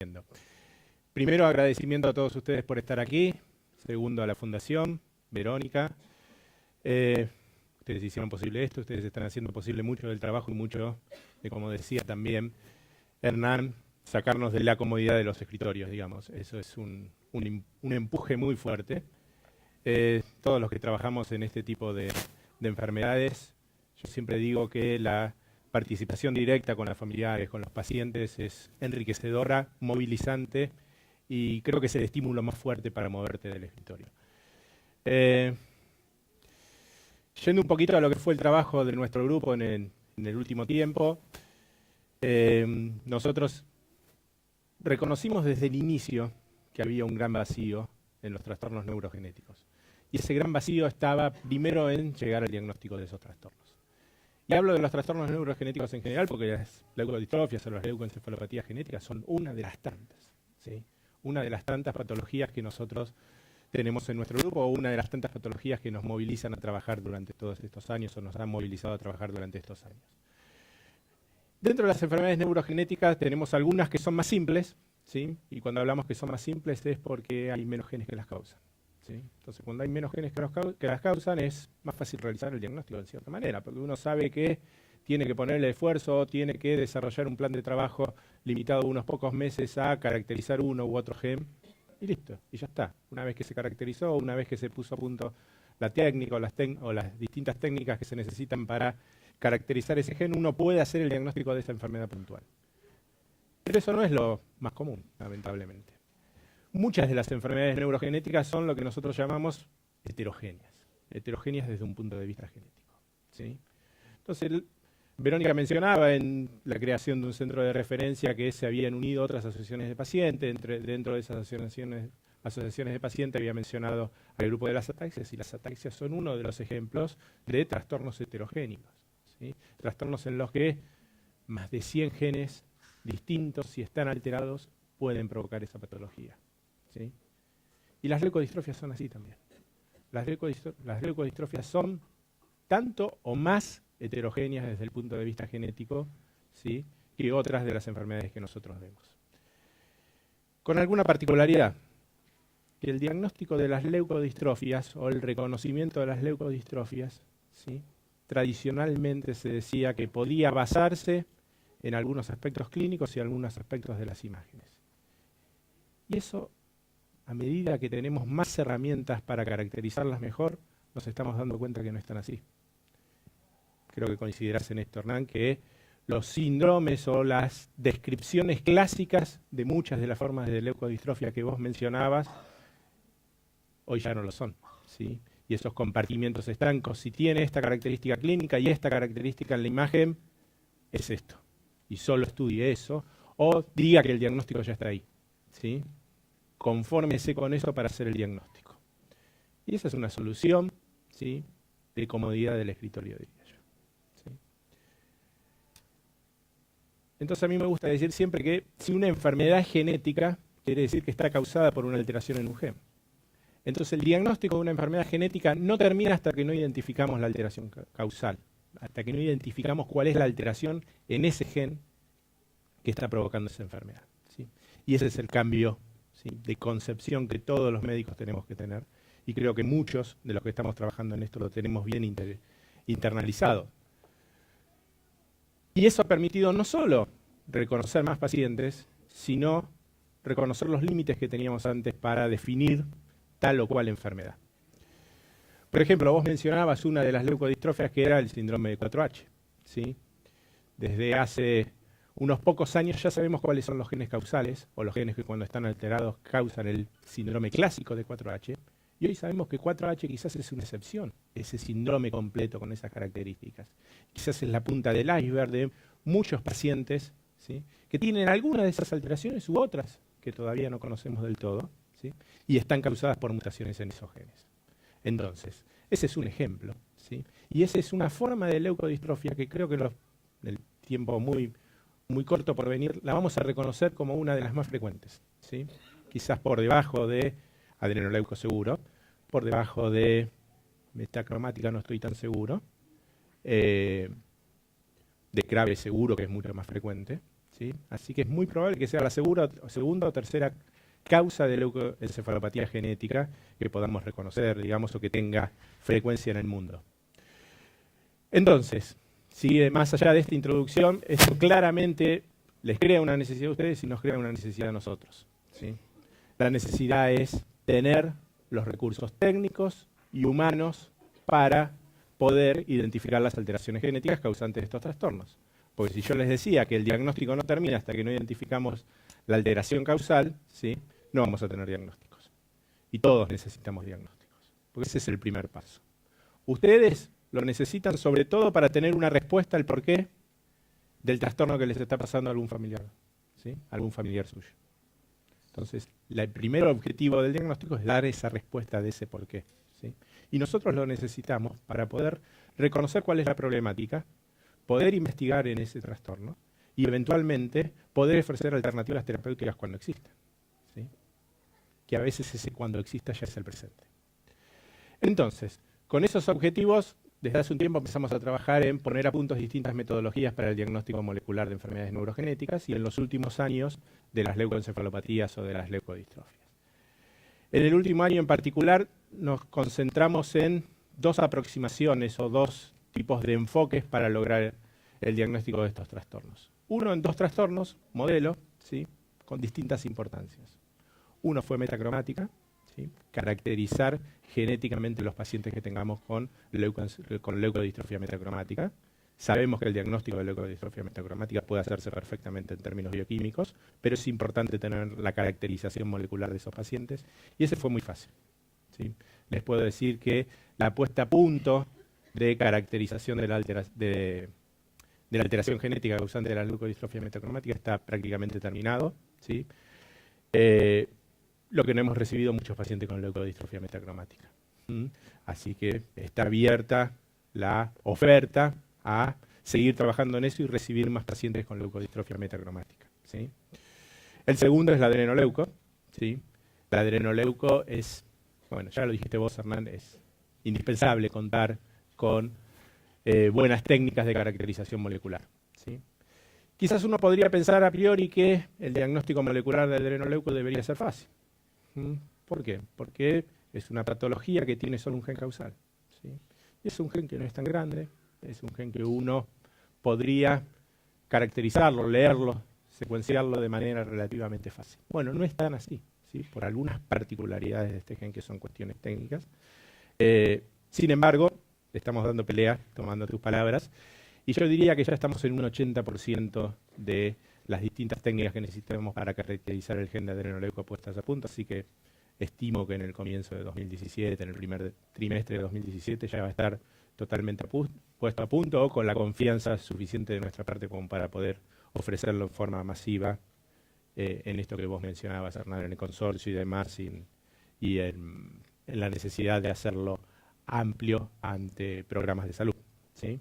haciendo. Primero, agradecimiento a todos ustedes por estar aquí. Segundo, a la Fundación, Verónica. Ustedes hicieron posible esto, ustedes están haciendo posible mucho del trabajo y mucho de, como decía también Hernán, sacarnos de la comodidad de los escritorios, digamos. Eso es un empuje muy fuerte. Todos los que trabajamos en este tipo de enfermedades, yo siempre digo que la participación directa con las familiares, con los pacientes, es enriquecedora, movilizante, y creo que es el estímulo más fuerte para moverte del escritorio. Yendo un poquito a lo que fue el trabajo de nuestro grupo en el último tiempo, nosotros reconocimos desde el inicio que había un gran vacío en los trastornos neurogenéticos. Y ese gran vacío estaba primero en llegar al diagnóstico de esos trastornos. Y hablo de los trastornos neurogenéticos en general porque las leucodistrofias o las leucoencefalopatías genéticas son una de las tantas, ¿sí? Una de las tantas patologías que nosotros tenemos en nuestro grupo, o una de las tantas patologías que nos movilizan a trabajar durante todos estos años, o nos han movilizado a trabajar durante estos años. Dentro de las enfermedades neurogenéticas tenemos algunas que son más simples, ¿sí? Y cuando hablamos que son más simples es porque hay menos genes que las causan, ¿sí? Entonces, cuando hay menos genes que las causan, es más fácil realizar el diagnóstico de cierta manera, porque uno sabe que tiene que ponerle esfuerzo, tiene que desarrollar un plan de trabajo limitado a unos pocos meses a caracterizar uno u otro gen, y listo, y ya está. Una vez que se caracterizó, una vez que se puso a punto la técnica o las distintas técnicas que se necesitan para caracterizar ese gen, uno puede hacer el diagnóstico de esa enfermedad puntual. Pero eso no es lo más común, lamentablemente. Muchas de las enfermedades neurogenéticas son lo que nosotros llamamos heterogéneas. Heterogéneas desde un punto de vista genético, ¿sí? Entonces, Verónica mencionaba en la creación de un centro de referencia que se habían unido otras asociaciones de pacientes. Dentro de esas asociaciones de pacientes había mencionado al grupo de las ataxias, y las ataxias son uno de los ejemplos de trastornos heterogénicos, ¿sí? Trastornos en los que más de 100 genes distintos, si están alterados, pueden provocar esa patología, ¿sí? Y las leucodistrofias son así también. Las leucodistrofias son tanto o más heterogéneas desde el punto de vista genético, ¿sí?, que otras de las enfermedades que nosotros vemos. Con alguna particularidad, que el diagnóstico de las leucodistrofias o el reconocimiento de las leucodistrofias, ¿sí?, tradicionalmente se decía que podía basarse en algunos aspectos clínicos y algunos aspectos de las imágenes. Y eso, a medida que tenemos más herramientas para caracterizarlas mejor, nos estamos dando cuenta que no están así. Creo que coincidirás en esto, Hernán, que los síndromes o las descripciones clásicas de muchas de las formas de leucodistrofia que vos mencionabas, hoy ya no lo son, ¿sí? Y esos compartimientos estancos, si tiene esta característica clínica y esta característica en la imagen, es esto. Y solo estudie eso, o diga que el diagnóstico ya está ahí, ¿sí? Confórmese con eso para hacer el diagnóstico. Y esa es una solución, ¿sí?, de comodidad del escritorio, diría yo. Entonces a mí me gusta decir siempre que si una enfermedad es genética, quiere decir que está causada por una alteración en un gen. Entonces el diagnóstico de una enfermedad genética no termina hasta que no identificamos la alteración causal, hasta que no identificamos cuál es la alteración en ese gen que está provocando esa enfermedad, ¿sí? Y ese es el cambio, ¿sí?, de concepción que todos los médicos tenemos que tener, y creo que muchos de los que estamos trabajando en esto lo tenemos bien internalizado. Y eso ha permitido no solo reconocer más pacientes, sino reconocer los límites que teníamos antes para definir tal o cual enfermedad. Por ejemplo, vos mencionabas una de las leucodistrofias que era el síndrome de 4H, ¿sí? Desde hace unos pocos años ya sabemos cuáles son los genes causales, o los genes que cuando están alterados causan el síndrome clásico de 4H, y hoy sabemos que 4H quizás es una excepción, ese síndrome completo con esas características. Quizás es la punta del iceberg de muchos pacientes, ¿sí?, que tienen alguna de esas alteraciones u otras que todavía no conocemos del todo, ¿sí?, y están causadas por mutaciones en esos genes. Entonces, ese es un ejemplo, ¿sí?, y esa es una forma de leucodistrofia que creo que en el tiempo muy corto por venir la vamos a reconocer como una de las más frecuentes, ¿sí?, quizás por debajo de adrenoleuco seguro, por debajo de metacromática no estoy tan seguro, de Krabbe seguro que es mucho más frecuente, ¿sí? Así que es muy probable que sea la segunda o tercera causa de leucoencefalopatía genética que podamos reconocer, digamos, o que tenga frecuencia en el mundo. Entonces, si más allá de esta introducción, esto claramente les crea una necesidad a ustedes y nos crea una necesidad a nosotros, ¿sí? La necesidad es tener los recursos técnicos y humanos para poder identificar las alteraciones genéticas causantes de estos trastornos. Porque si yo les decía que el diagnóstico no termina hasta que no identificamos la alteración causal, ¿sí?, no vamos a tener diagnósticos. Y todos necesitamos diagnósticos, porque ese es el primer paso. Ustedes lo necesitan sobre todo para tener una respuesta al porqué del trastorno que les está pasando a algún familiar, ¿sí?, algún familiar suyo. Entonces, el primer objetivo del diagnóstico es dar esa respuesta de ese porqué, ¿sí? Y nosotros lo necesitamos para poder reconocer cuál es la problemática, poder investigar en ese trastorno y eventualmente poder ofrecer alternativas terapéuticas cuando existan, ¿sí?, que a veces ese cuando exista ya es el presente. Entonces, con esos objetivos, desde hace un tiempo empezamos a trabajar en poner a punto distintas metodologías para el diagnóstico molecular de enfermedades neurogenéticas y en los últimos años de las leucoencefalopatías o de las leucodistrofias. En el último año en particular nos concentramos en dos aproximaciones o dos tipos de enfoques para lograr el diagnóstico de estos trastornos. Uno en dos trastornos, modelo, ¿sí?, con distintas importancias. Uno fue metacromática, ¿sí?, caracterizar genéticamente los pacientes que tengamos con leucodistrofia metacromática. Sabemos que el diagnóstico de leucodistrofia metacromática puede hacerse perfectamente en términos bioquímicos, pero es importante tener la caracterización molecular de esos pacientes, y ese fue muy fácil, ¿sí? Les puedo decir que la puesta a punto de caracterización de la alteración genética causante de la leucodistrofia metacromática está prácticamente terminado, ¿sí? Lo que no hemos recibido muchos pacientes con leucodistrofia metacromática. Así que está abierta la oferta a seguir trabajando en eso y recibir más pacientes con leucodistrofia metacromática, ¿sí? El segundo es la adrenoleuco, ¿sí? La adrenoleuco es, bueno, ya lo dijiste vos, Hernán, es indispensable contar con buenas técnicas de caracterización molecular, ¿sí? Quizás uno podría pensar a priori que el diagnóstico molecular de adrenoleuco debería ser fácil. ¿Por qué? Porque es una patología que tiene solo un gen causal, ¿sí? Y es un gen que no es tan grande, es un gen que uno podría caracterizarlo, leerlo, secuenciarlo de manera relativamente fácil. Bueno, no es tan así, ¿sí?, por algunas particularidades de este gen que son cuestiones técnicas. Sin embargo, estamos dando pelea, tomando tus palabras, y yo diría que ya estamos en un 80% de las distintas técnicas que necesitamos para caracterizar el gen de adrenoleuco puestas a punto, así que estimo que en el comienzo de 2017, en el primer trimestre de 2017, ya va a estar totalmente puesto a punto o con la confianza suficiente de nuestra parte como para poder ofrecerlo en forma masiva en esto que vos mencionabas, Hernán, en el consorcio y demás, y en la necesidad de hacerlo amplio ante programas de salud, ¿sí?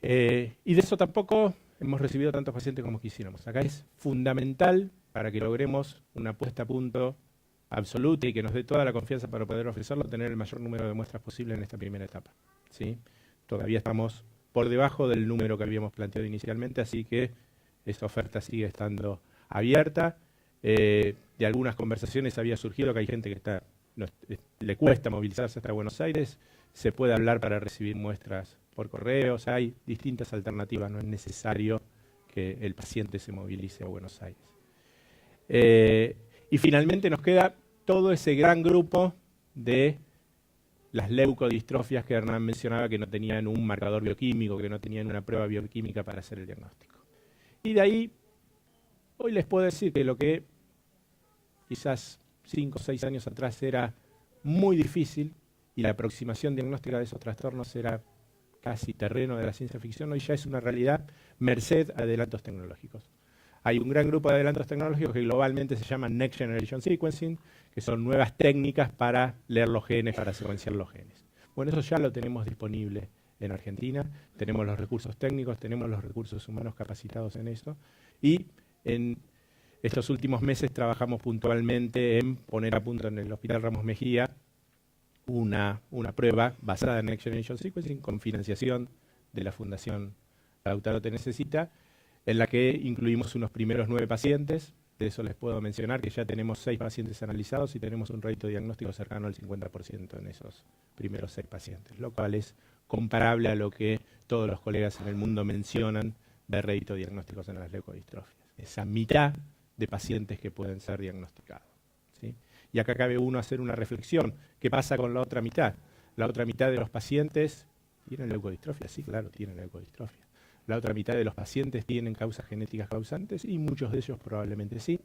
Y de eso tampoco hemos recibido tantos pacientes como quisiéramos. Acá es fundamental para que logremos una puesta a punto absoluta y que nos dé toda la confianza para poder ofrecerlo, tener el mayor número de muestras posible en esta primera etapa, ¿sí? Todavía estamos por debajo del número que habíamos planteado inicialmente, así que esta oferta sigue estando abierta. De algunas conversaciones había surgido que hay gente que le cuesta movilizarse hasta Buenos Aires, se puede hablar para recibir muestras por correo, o sea, hay distintas alternativas, no es necesario que el paciente se movilice a Buenos Aires. Y finalmente nos queda todo ese gran grupo de las leucodistrofias que Hernán mencionaba que no tenían un marcador bioquímico, que no tenían una prueba bioquímica para hacer el diagnóstico. Y de ahí, hoy les puedo decir que lo que quizás 5 o 6 años atrás era muy difícil y la aproximación diagnóstica de esos trastornos era casi terreno de la ciencia ficción, hoy ya es una realidad merced a adelantos tecnológicos. Hay un gran grupo de adelantos tecnológicos que globalmente se llaman Next Generation Sequencing, que son nuevas técnicas para leer los genes, para secuenciar los genes. Bueno, eso ya lo tenemos disponible en Argentina, tenemos los recursos técnicos, tenemos los recursos humanos capacitados en eso, y en estos últimos meses trabajamos puntualmente en poner a punto en el Hospital Ramos Mejía una prueba basada en Next Generation Sequencing con financiación de la Fundación Lautaro Te Necesita, en la que incluimos unos primeros 9 pacientes. De eso les puedo mencionar que ya tenemos 6 pacientes analizados y tenemos un rédito diagnóstico cercano al 50% en esos primeros 6 pacientes, lo cual es comparable a lo que todos los colegas en el mundo mencionan de rédito diagnósticos en las leucodistrofias. Esa mitad de pacientes que pueden ser diagnosticados, ¿sí? Y acá cabe uno hacer una reflexión. ¿Qué pasa con la otra mitad? La otra mitad de los pacientes tienen leucodistrofia, sí, claro, tienen leucodistrofia. La otra mitad de los pacientes tienen causas genéticas causantes y muchos de ellos probablemente sí.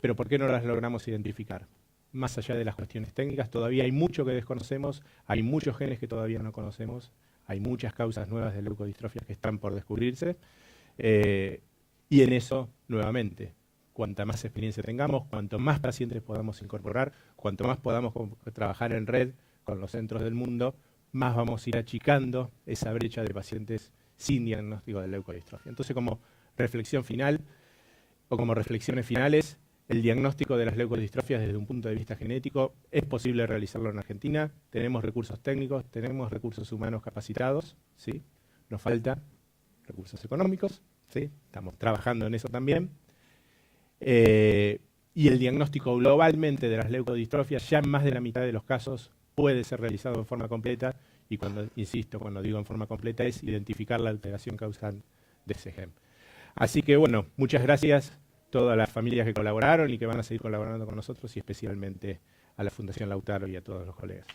Pero ¿por qué no las logramos identificar? Más allá de las cuestiones técnicas, todavía hay mucho que desconocemos, hay muchos genes que todavía no conocemos, hay muchas causas nuevas de leucodistrofia que están por descubrirse. Y en eso, nuevamente, cuanta más experiencia tengamos, cuanto más pacientes podamos incorporar, cuanto más podamos trabajar en red con los centros del mundo, más vamos a ir achicando esa brecha de pacientes sin diagnóstico de leucodistrofia. Entonces, como reflexión final, o como reflexiones finales, el diagnóstico de las leucodistrofias desde un punto de vista genético es posible realizarlo en Argentina. Tenemos recursos técnicos, tenemos recursos humanos capacitados, ¿sí? Nos falta recursos económicos, ¿sí? Estamos trabajando en eso también. Y el diagnóstico globalmente de las leucodistrofias, ya en más de la mitad de los casos, puede ser realizado en forma completa. Y cuando, insisto, cuando digo en forma completa, es identificar la alteración causal de ese gen. Así que, bueno, muchas gracias a todas las familias que colaboraron y que van a seguir colaborando con nosotros, y especialmente a la Fundación Lautaro y a todos los colegas.